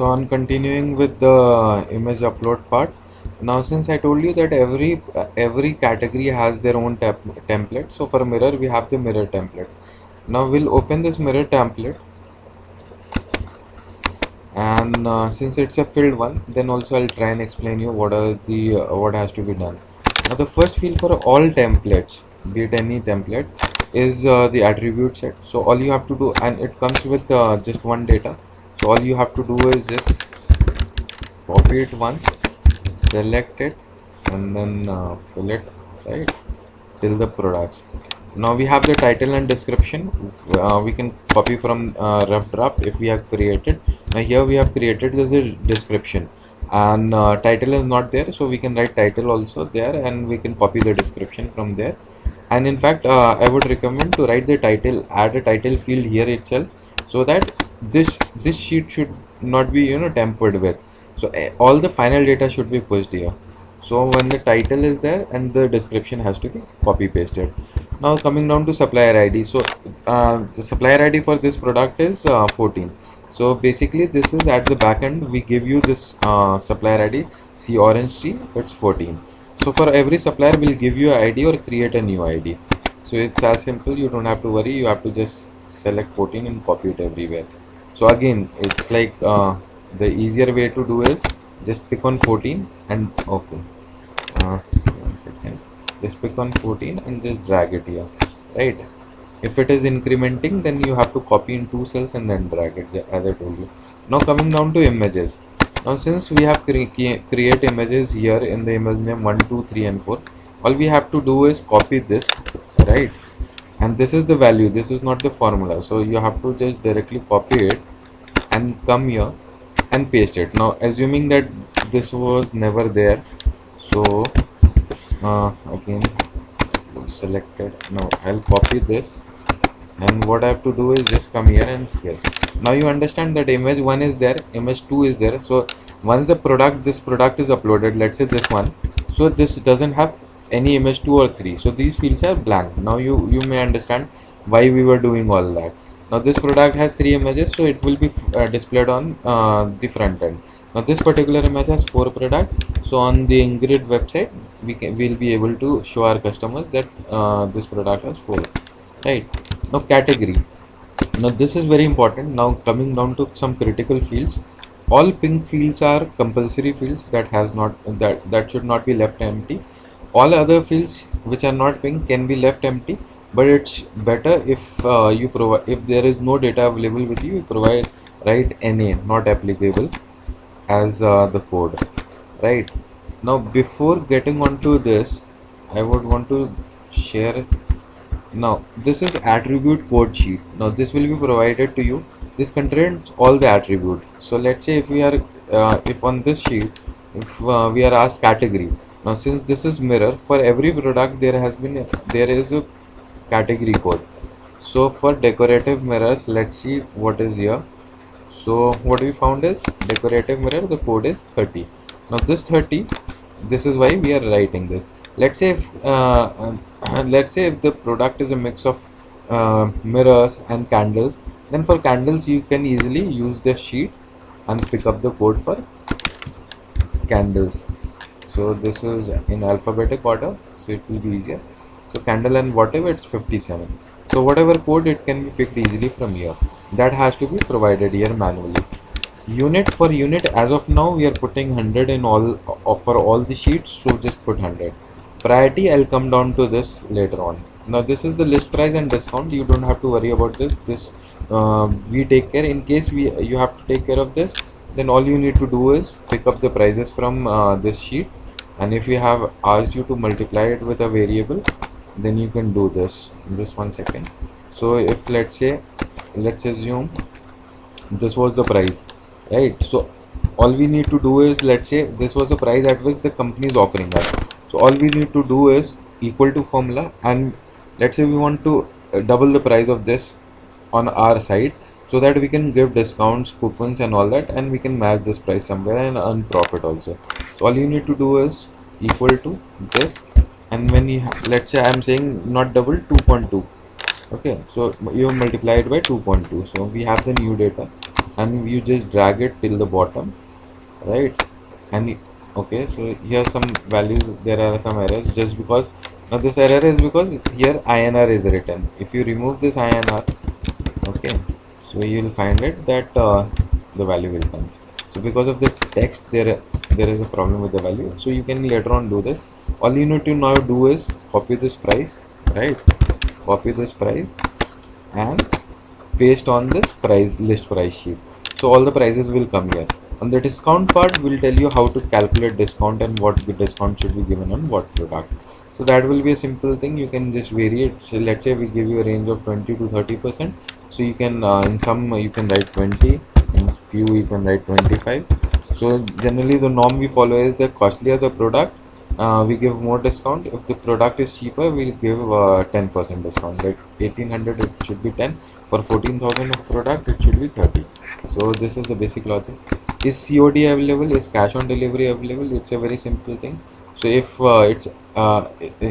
So on continuing with the image upload part, now since I told you that every category has their own template, so for mirror we have the mirror template. Now we'll open this mirror template, and since it's a filled one, then also I'll try and explain you what are the what has to be done. Now the first field for all templates, be it any template, is the attribute set. So all you have to do, and it comes with just one data. So all you have to do is just copy it once, select it, and then fill it right till the products. Now we have the title and description. We can copy from rough draft if we have created. Now here we have created as a description, and title is not there, so we can write title also there, and we can copy the description from there. And in fact, I would recommend to write the title, add a title field here itself, so that this sheet should not be tampered with. So all the final data should be pushed here. So when the title is there and the description has to be copy pasted. Now coming down to supplier ID. So the supplier ID for this product is 14. So basically this is at the back end, we give you this supplier ID. See orange tree, it's 14. So for every supplier we'll give you an ID or create a new ID. So it's as simple, you don't have to worry, you have to just select 14 and copy it everywhere. So again, it's like the easier way to do is just pick on 14 and open. 1 second, just pick on 14 and just drag it here, right? If it is incrementing, then you have to copy in 2 cells and then drag it, as I told you. Now coming down to images. Now since we have create images here in the image name 1 2 3 and 4, all we have to do is copy this, right? And this is the value, this is not the formula, so you have to just directly copy it and come here and paste it. Now assuming that this was never there, so again select it. Now I'll copy this, and what I have to do is just come here and here. Now you understand that image 1 is there, image 2 is there. So once this product is uploaded, let's say this one, so this doesn't have any image 2 or 3, so these fields are blank. Now you may understand why we were doing all that. Now this product has 3 images, so it will be displayed on the front end. Now this particular image has 4 products, so on the Ingrid website we'll be able to show our customers that this product has 4, right? Now category. Now this is very important. Now coming down to some critical fields, all pink fields are compulsory fields that should not be left empty. All other fields which are not pink can be left empty, but it's better if you provide, if there is no data available with you, you provide write NA, not applicable, as the code, right? Now before getting onto this, I would want to share. Now this is attribute code sheet. Now this will be provided to you. This contains all the attribute. So let's say if we are if on this sheet, if we are asked category. Now since this is mirror, for every product there is a category code. So for decorative mirrors, let's see what is here. So what we found is decorative mirror, the code is 30. Now this 30, this is why we are writing this. Let's say if let's say if the product is a mix of mirrors and candles, then for candles you can easily use the sheet and pick up the code for candles. So this is in alphabetic order, so it will be easier. So candle and whatever, it's 57. So whatever code, it can be picked easily from here. That has to be provided here manually. Unit, for unit, as of now we are putting 100 in all for all the sheets, so just put 100. Priority, I'll come down to this later on. Now this is the list price and discount. You don't have to worry about this. We take care. In case you have to take care of this, then all you need to do is pick up the prices from this sheet, and if we have asked you to multiply it with a variable, then you can do this. Just 1 second. So if let's assume this was the price, right? So all we need to do is, let's say this was the price at which the company is offering us. So all we need to do is equal to formula, and let's say we want to double the price of this on our side, so that we can give discounts, coupons and all that, and we can match this price somewhere and earn profit also. So all you need to do is equal to this, and when you let's say I'm saying not double, 2.2. okay, so you multiply it by 2.2, so we have the new data, and you just drag it till the bottom, right? And okay, so here some values, there are some errors just because, now this error is because here INR is written. If you remove this INR, okay, so you will find it that the value will come. So because of the text, there is a problem with the value. So you can later on do this. All you need to now do is copy this price, right? Copy this price and paste on this price list price sheet. So all the prices will come here. On the discount part, we'll tell you how to calculate discount and what the discount should be given on what product. So that will be a simple thing. You can just vary it. So let's say we give you a range of 20 to 30%. So you can in some you can write 20, in few you can write 25. So generally the norm we follow is the costlier the product, we give more discount. If the product is cheaper, we'll give 10% discount. Like 1800, it should be 10. For 14,000 of product, it should be 30. So this is the basic logic. Is COD available? Is cash on delivery available? It's a very simple thing. So if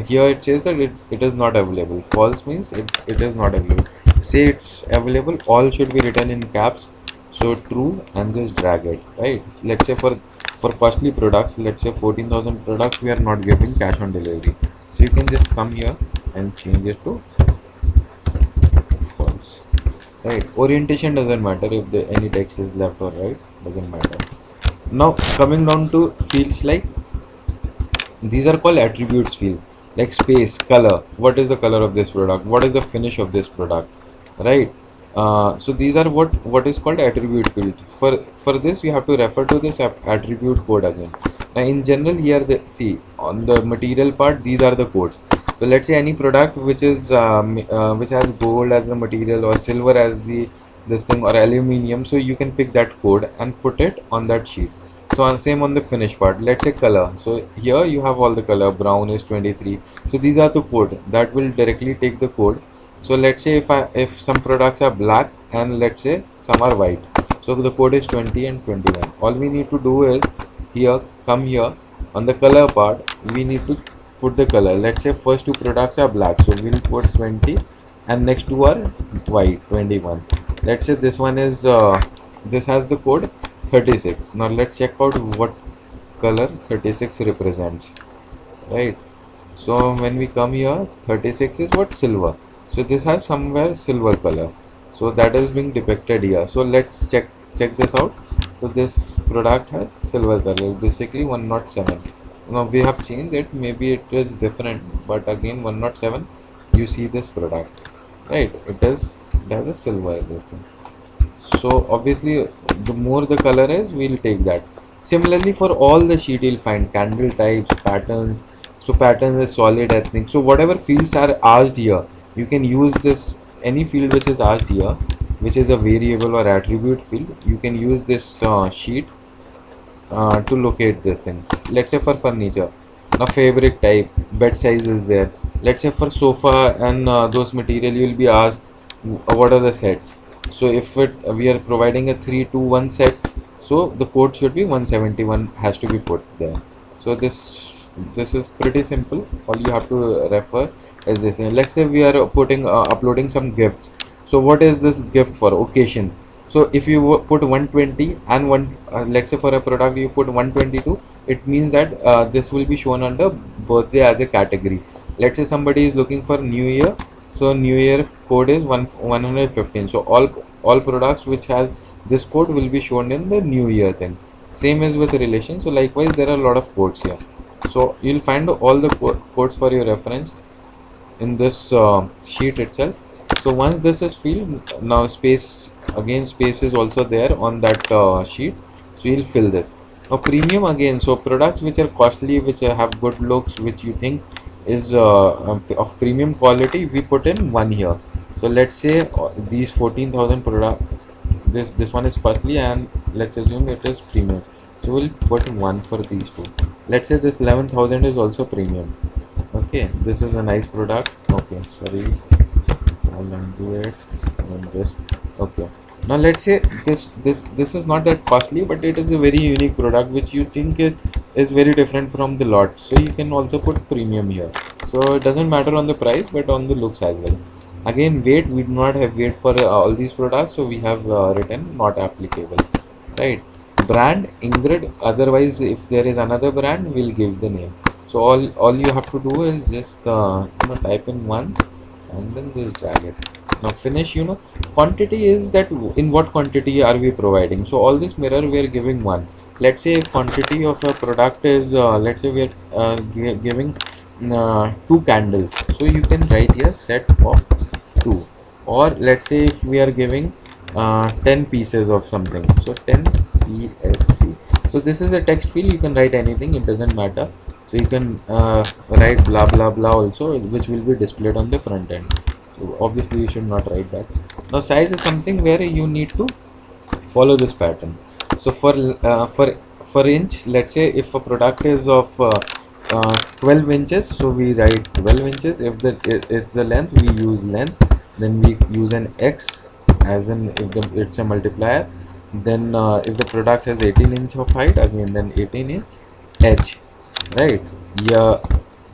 here it says that it is not available. False means it is not available. Say it's available. All should be written in caps. So true, and just drag it, right? Let's say for costly products, let's say 14,000 products, we are not giving cash on delivery. So you can just come here and change it to false, right? Orientation doesn't matter if any text is left or right, doesn't matter. Now coming down to fields, like these are called attributes field, like space, color. What is the color of this product? What is the finish of this product, right? So these are what is called attribute field. For this you have to refer to this attribute code again. Now in general, here see on the material part, these are the codes. So let's say any product which is which has gold as the material or silver as the this thing, or aluminium, so you can pick that code and put it on that sheet. So same on the finish part. Let's say color. So here you have all the color. Brown is 23. So these are the code that will directly take the code. So let's say if some products are black and let's say some are white, so the code is 20 and 21. All we need to do is here, come here on the color part, we need to put the color. Let's say first two products are black, so we'll put 20, and next two are white, 21. Let's say this one is this has the code 36. Now let's check out what color 36 represents, right? So when we come here, 36 is what? Silver. So this has somewhere silver color, so that is being depicted here. So let's check this out. So this product has silver color, basically 107. Now we have changed it, maybe it is different, but again 107, you see this product, right? It has a silver this thing. So obviously the more the color is, we'll take that. Similarly for all the sheet, you'll find candle types, patterns. So patterns is solid, ethnic. So whatever fields are asked here, you can use this, any field which is asked here, which is a variable or attribute field, you can use this sheet to locate these things. Let's say for furniture, now fabric type, bed size is there. Let's say for sofa and those material, you will be asked what are the sets. So if we are providing a 3-2-1 set, so the code should be 171 has to be put there. So this is pretty simple. All you have to refer is this. Let's say we are putting uploading some gifts. So what is this gift for? Occasion. So if you put 120 and one let's say for a product you put 122, it means that this will be shown under birthday as a category. Let's say somebody is looking for new year, so new year code is 115. So all products which has this code will be shown in the new year thing. Same as with relation. So likewise there are a lot of codes here. So you'll find all the codes for your reference in this sheet itself. So once this is filled, now space is also there on that sheet, so you'll fill this. Now premium again, so products which are costly, which have good looks, which you think is of premium quality, we put in 1 here. So let's say these 14,000 product, this one is costly and let's assume it is premium, so we'll put 1 for these two. Let's say this 11,000 is also premium. Okay, this is a nice product. Okay, sorry, I'll undo it and this. Okay, now let's say this is not that costly, but it is a very unique product which you think is very different from the lot, so you can also put premium here. So it doesn't matter on the price but on the looks as well. Again, weight, we do not have weight for all these products, so we have written not applicable, right? Brand, Ingrid, otherwise if there is another brand, we'll give the name. So all you have to do is just type in one and then just drag it. Now finish. Quantity is that in what quantity are we providing. So all this mirror we are giving one. Let's say quantity of a product is, let's say we are giving two candles, so you can write here set of 2. Or let's say if we are giving 10 pieces of something, so 10 PSC. So this is a text field, you can write anything, it doesn't matter. So you can write blah blah blah also, which will be displayed on the front end. So obviously you should not write that. Now size is something where you need to follow this pattern. So for inch, let's say if a product is of 12 inches, so we write 12 inches. If it's the length, we use length. Then we use an x, as in if it's a multiplier. Then if the product has 18 inch of height, again then 18 inch h, right? Yeah,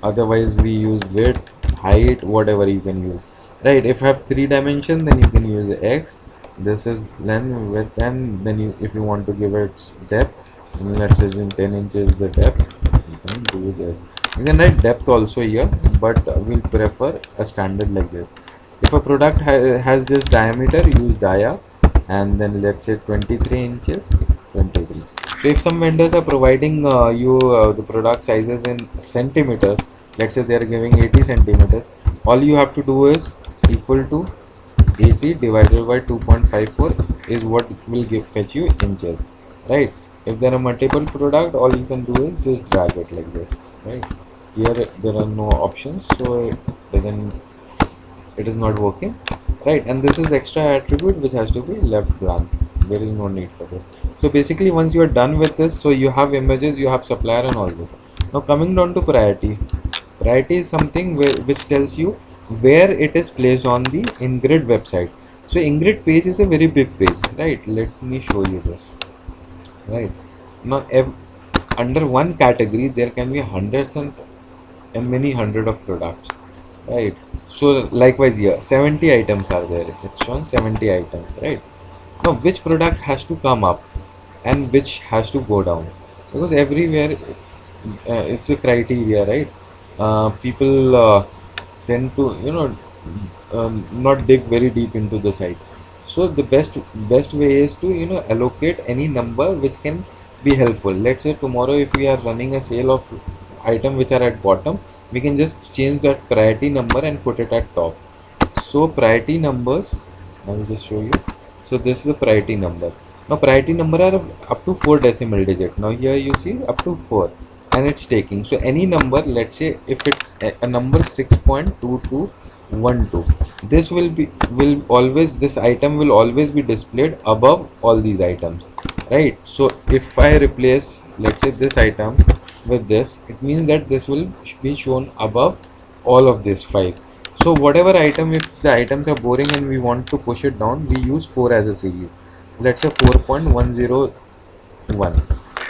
otherwise we use width, height, whatever you can use, right? If you have 3 dimensions, then you can use x. This is length, width, and then if you want to give it depth, let's assume 10 inches the depth, you can do this. You can write depth also here, but we'll prefer a standard like this. If a product has this diameter, use dia, and then let's say 23 inches, 23. So if some vendors are providing you the product sizes in centimeters, let's say they are giving 80 centimeters, all you have to do is equal to 80 divided by 2.54 is what will fetch you inches, right? If there are multiple product, all you can do is just drag it like this, right? Here there are no options, so it is not working, right? And this is extra attribute which has to be left blank. There is no need for this. So basically once you are done with this, so you have images, you have supplier and all this. Now coming down to priority. Priority is something which tells you where it is placed on the Ingrid website. So Ingrid page is a very big page, right? Let me show you this, right? Now under one category there can be hundreds and many hundred of products, right? So likewise here 70 items are there. It's shown 70 items, right? Now which product has to come up and which has to go down, because everywhere it's a criteria, right? People tend to not dig very deep into the site. So the best way is to allocate any number which can be helpful. Let's say tomorrow if we are running a sale of item which are at bottom, we can just change that priority number and put it at top. So priority numbers, I will just show you. So this is the priority number. Now priority number are up to 4 decimal digit. Now here you see up to 4 and it's taking. So any number, let's say if it's a number 6.2212, this this item will always be displayed above all these items, right? So if I replace, let's say, this item with this, it means that this will be shown above all of this 5. So whatever item, if the items are boring and we want to push it down, we use 4 as a series. Let's say 4.101,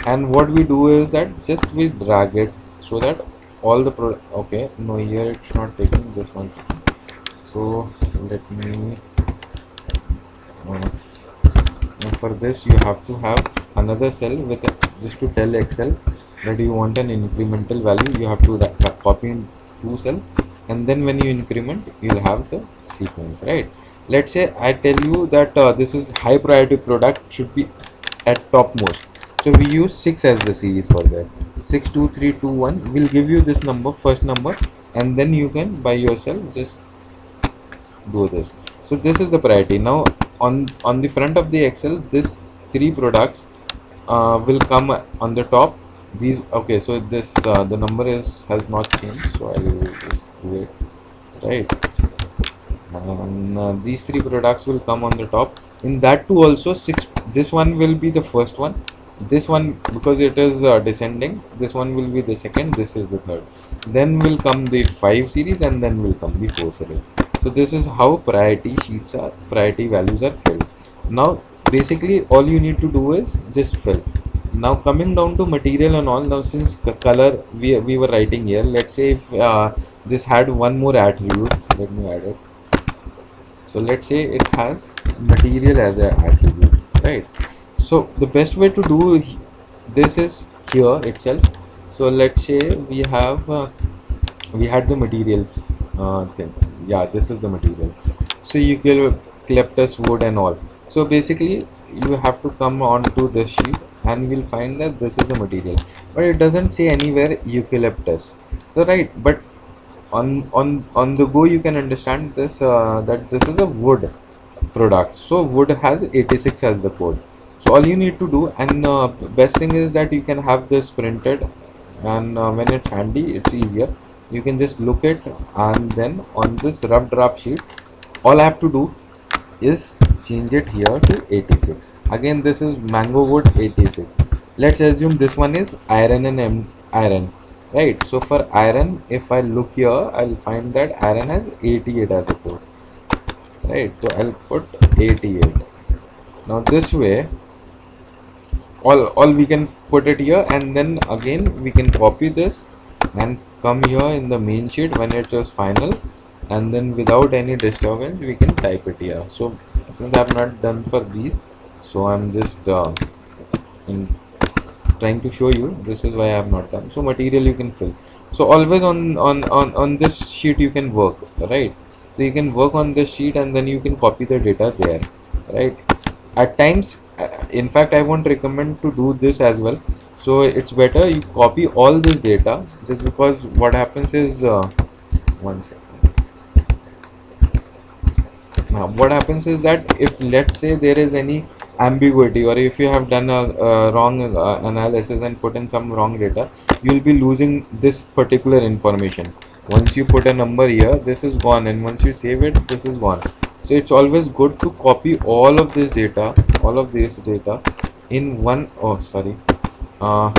and what we do is that just we drag it so that all the okay, no, here it's not taking, just one second. So let me now for this you have to have another cell with just to tell Excel that you want an incremental value. You have to copy in 2 cell, and then when you increment you'll have the sequence, right? Let's say I tell you that this is high priority product, should be at topmost, so we use 6 as the series for that. 62321 will give you this number, first number, and then you can by yourself just do this. So this is the priority. Now on the front of the Excel, this 3 products will come on the top. These, okay, so this the number has not changed, so I will just do it, right? And these 3 products will come on the top. In that too also 6, this one will be the first one, this one because it is descending, this one will be the second, this is the third, then will come the 5 series, and then will come the 4 series. So this is how priority sheets are, priority values are filled. Now basically all you need to do is just fill. Now coming down to material and all, now since color we were writing here, let's say if this had one more attribute, let me add it. So let's say it has material as an attribute, right? So the best way to do this is here itself. So let's say we had the material thing. Yeah, this is the material. So you can eucalyptus wood and all. So basically you have to come on to this sheet and you'll find that this is the material, but it doesn't say anywhere eucalyptus. So right, but on the go you can understand this, that this is a wood product. So wood has 86 as the code. So all you need to do, and best thing is that you can have this printed, and when it's handy it's easier. You can just look it, and then on this rough draft sheet all I have to do is change it here to 86. Again, this is mango wood 86. Let's assume this one is iron and iron, right? So for iron, if I look here, I'll find that iron has 88 as a code, right? So I'll put 88. Now this way, all we can put it here, and then again we can copy this and come here in the main sheet when it is final, and then without any disturbance we can type it here. So since I have not done for these, so I'm just in trying to show you. This is why I have not done. So material you can fill. So always on this sheet you can work, right? So you can work on this sheet and then you can copy the data there, right? At times, in fact I won't recommend to do this as well. So it's better you copy all this data, just because what happens is, one second. Now what happens is that if let's say there is any ambiguity, or if you have done a wrong analysis and put in some wrong data, you will be losing this particular information. Once you put a number here, this is gone, and once you save it, this is gone. So it's always good to copy all of this data, in one, oh sorry, uh,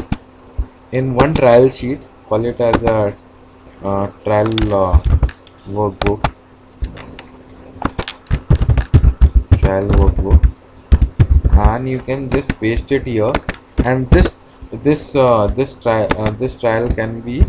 in one trial sheet. Call it as a trial workbook, and you can just paste it here. And this trial can be,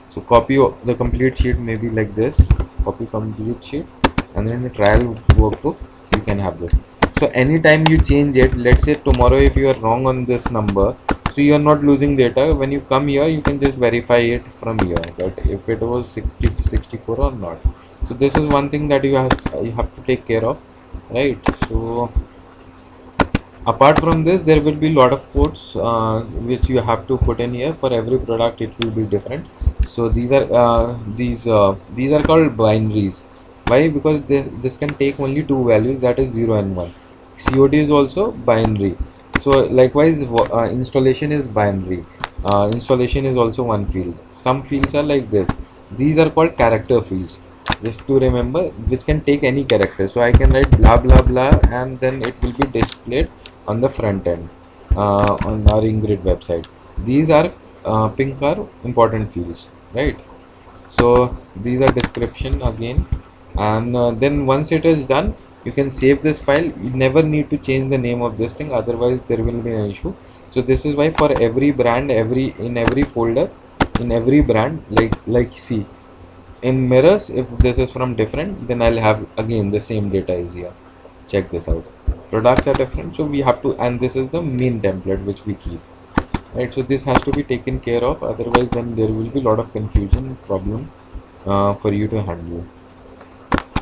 so copy the complete sheet, maybe like this, copy complete sheet, and then the trial workbook you can have this. So anytime you change it, let's say tomorrow if you are wrong on this number, so you are not losing data. When you come here you can just verify it from here, that if it was 60 64 or not. So this is one thing that you have to take care of, right? So apart from this, there will be a lot of codes which you have to put in here. For every product it will be different. So these are called binaries. Why? Because this can take only two values, that is 0 and 1. COD is also binary. So likewise, installation is binary. Installation is also one field. Some fields are like this. These are called character fields, just to remember, which can take any character. So I can write blah blah blah, and then it will be displayed on the front end, on our Ingrid website. These are pink are important fields, right? So these are description again, and then once it is done, you can save this file. You never need to change the name of this thing, otherwise there will be an issue. So this is why for every brand, in every folder, in every brand, like see, in mirrors, if this is from different, then I'll have again the same data is here. Check this out. Products are different, so we have to, and this is the main template which we keep, right? So this has to be taken care of, otherwise then there will be a lot of confusion problem for you to handle.